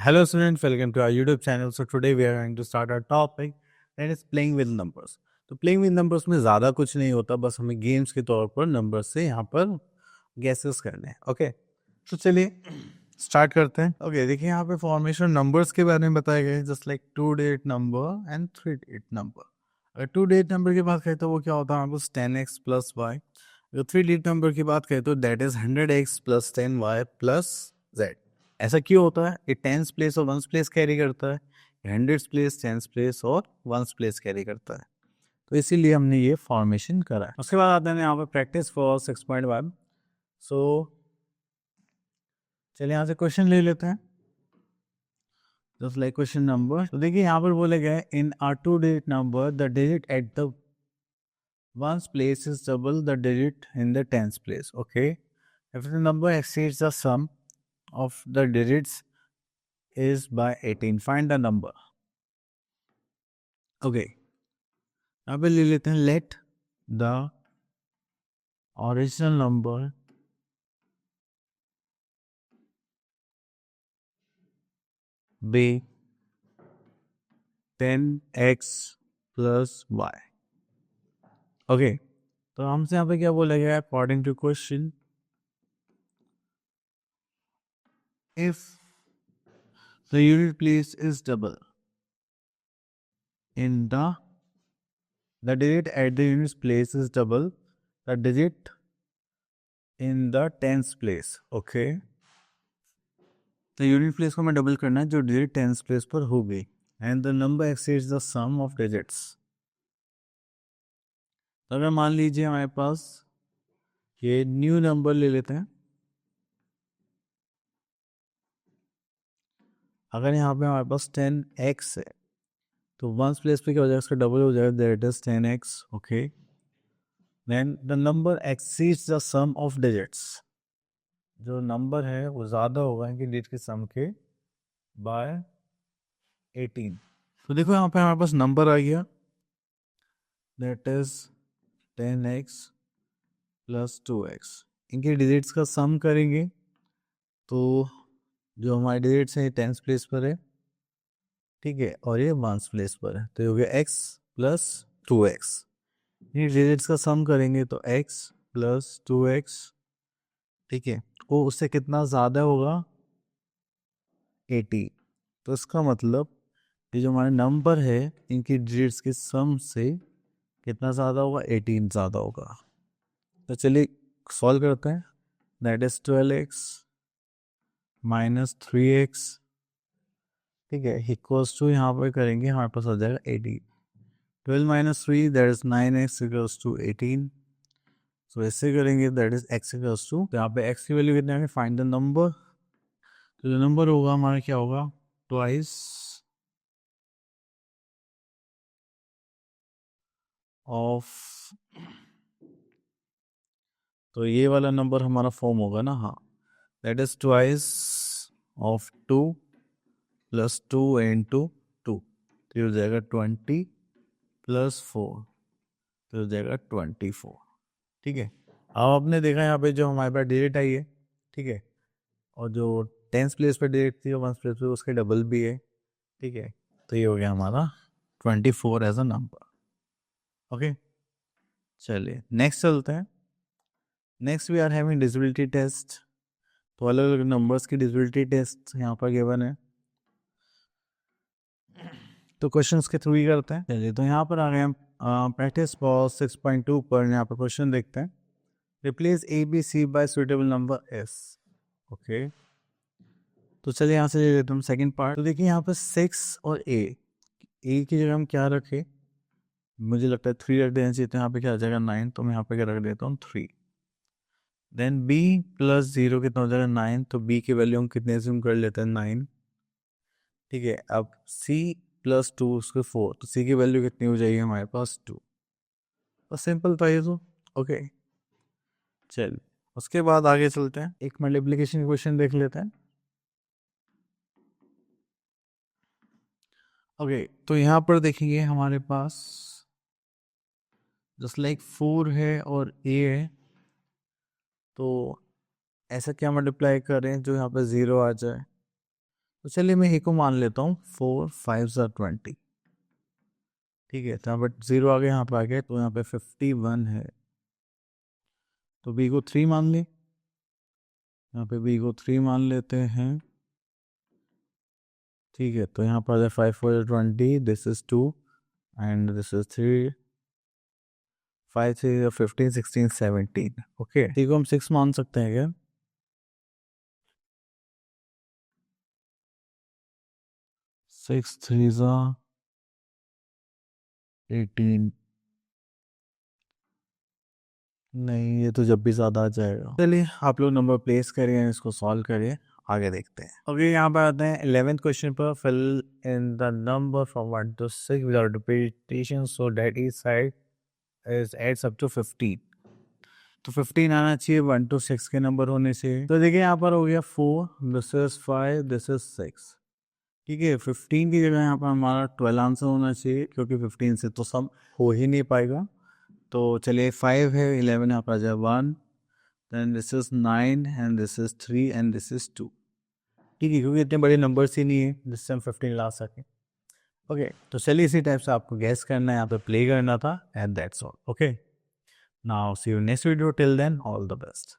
Hello students, welcome to our YouTube channel. So today we are going to start our topic that is playing with numbers. तो playing with numbers में ज़्यादा कुछ नहीं होता, बस हमें गेम्स के तौर पर नंबर्स से यहाँ पर गेसेस करने हैं. ओके, तो चलिए स्टार्ट करते हैं. ओके, देखिए यहाँ पे फॉर्मेशन नंबर्स के बारे में बताया गया है, just like 2-digit number and 3-digit number. अगर 2-digit नंबर की बात करें तो वो क्या होता है हमारे पास 10x प्लस वाई. अगर 3-digit नंबर की बात करें तो that is 100x plus 10y plus z. ऐसा क्यों होता है? ये टेंस प्लेस और वंस प्लेस कैरी करता है, हंड्रेड्स प्लेस, टेंस प्लेस और वंस प्लेस कैरी करता है, तो इसीलिए हमने ये फॉर्मेशन करा है. उसके बाद आते हैं यहाँ पे प्रैक्टिस फॉर 6.1. सो चलिए यहाँ से क्वेश्चन ले लेते हैं. जस्ट लाइक क्वेश्चन नंबर, तो देखिए यहाँ पर बोले गए इन are 2-digit number the digit at the ones place is double the digit in the tens place. Okay, if the number exceeds the sum of the digits is by 18. Find the number. Okay, यहाँ पे ले लेते हैं let the original number be 10x plus y. Okay, तो हमसे यहाँ पे क्या बोला गया है? According to question, if the unit place is double in the digit at the unit place is double the digit in the tens place. Okay, तो unit place को हमें डबल करना है जो डिजिट टेंस प्लेस पर हो गई, and the number exceeds the sum of digits. तो अगर मान लीजिए हमारे पास ये न्यू नंबर ले लेते हैं. अगर यहाँ पे हमारे पास 10x है तो वंस प्लेस पे क्या हो जाएगा, उसका डबल हो जाएगा, that is 10x. Okay, then the number exceeds the sum of digits. जो नंबर है वो ज़्यादा होगा इनके डिजिट के सम के बाय 18. तो देखो यहाँ पे हमारे पास नंबर आ गया, that is 10x plus 2x. इनके डिजिट्स का सम करेंगे तो जो हमारे डिजिट्स हैं टेंस प्लेस पर है, ठीक है, और ये वंस प्लेस पर है, तो ये हो गया x प्लस 2x. ये डिजिट्स का सम करेंगे तो x प्लस 2x, ठीक है, वो उससे कितना ज़्यादा होगा? 80. तो इसका मतलब ये जो हमारे नंबर है इनकी डिजिट्स के सम से कितना ज़्यादा होगा? 18 ज़्यादा होगा. तो चलिए सॉल्व करते हैं. That is 12x minus 3x, ठीक है, इक्वल्स टू यहाँ पर करेंगे हमारे पास आ जाएगा 18. 12 minus 3 that is 9x equals to 18. So ऐसे करेंगे that is x equals to, तो यहाँ पे x की वैल्यू कितने आएंगे? Find the number. तो जो नंबर होगा हमारा क्या होगा? ट्वाइस ऑफ, तो ये वाला नंबर हमारा फॉर्म होगा ना, हाँ, that is twice of 2 plus 2 into 2, तो ये हो जाएगा 20 प्लस 4, तो हो जाएगा 24. ठीक है, अब आपने देखा यहाँ पे जो हमारे पास डिजिट आई है, ठीक है, और जो टेंस प्लेस पे डिजिट थी और वंस प्लेस पे उसके डबल भी है, ठीक है, तो ये हो गया हमारा 24 एज अ नंबर. ओके, चलिए नेक्स्ट चलते हैं. नेक्स्ट वी आर हैविंग डिजिबिलिटी टेस्ट. तो अलग अलग नंबर्स की डिजिबिलिटी टेस्ट यहाँ पर गिवन है, तो क्वेश्चंस के थ्रू ही करते हैं. चलिए, तो यहाँ पर आ गए हम प्रैक्टिस फॉर 6.2 पर. यहाँ पर क्वेश्चन देखते हैं. Replace A B C by suitable numbers. Okay, तो चलिए यहाँ से ले लेते हैं सेकंड पार्ट. तो देखिए यहाँ पर 6 और ए की जगह हम क्या रखें? मुझे लगता है 3 रख देना चाहिए, तो यहाँ पे क्या आ जाएगा 9, तो मैं यहाँ पे क्या रख देता हूँ 3. देन बी प्लस 0 कितना हो जाएगा 9, तो बी की वैल्यू हम कितने एज्यूम कर लेते हैं 9, ठीक है. अब सी प्लस 2 उसके 4, तो सी की वैल्यू कितनी हो जाएगी हमारे पास 2. बस सिंपल था ये तो. ओके, चल उसके बाद आगे चलते हैं, एक मल्टीप्लिकेशन क्वेश्चन देख लेते हैं. ओके, तो यहाँ पर देखेंगे हमारे पास जस्ट लाइक 4 है और ए है, तो ऐसा क्या मल्टीप्लाई करें जो यहाँ पे 0 आ जाए? तो चलिए मैं ए को मान लेता हूँ 4 5 20, ठीक है। तो यहाँ पर 0 आ गया, यहाँ पर आ गया, तो यहाँ पे 51 है। तो बी को 3 मान लें, यहाँ पे बी को 3 मान लेते हैं, ठीक है। तो यहाँ पर आ जाए 5 4 20, this is 2 and this is 3, 5 3 15 16 17, okay. D को हम 6 मान सकते हैं क्या? 6 3 18, नहीं ये तो जब भी ज़्यादा आ जाएगा। चलिए आप लोग नंबर प्लेस करिए, इसको सॉल्व करिए, आगे देखते हैं। ओके, यहाँ पर आते हैं 11th क्वेश्चन पर। Fill in the number from 1 to 6 without repetition so that each side is adds up to 15। तो 15 आना चाहिए 1 to 6 के नंबर होने से। तो देखिए यहाँ पर हो गया 4, दिस इज 5, दिस इज 6, ठीक है। 15 की जगह यहाँ पर हमारा 12 आंसर होना चाहिए, क्योंकि 15 से तो सम हो ही नहीं पाएगा। तो चलिए 5 है, 11 यहाँ पर आ जाए 1, then this is 9 and this is 3 and this is 2, ठीक है, क्योंकि इतने बड़े नंबर्स ही नहीं है जिससे हम 15 ला सकें। ओके, तो चलिए इसी टाइप से आपको गैस करना है, यहाँ पे प्ले करना था, and that's all. Okay, now see you next video, till then all the best.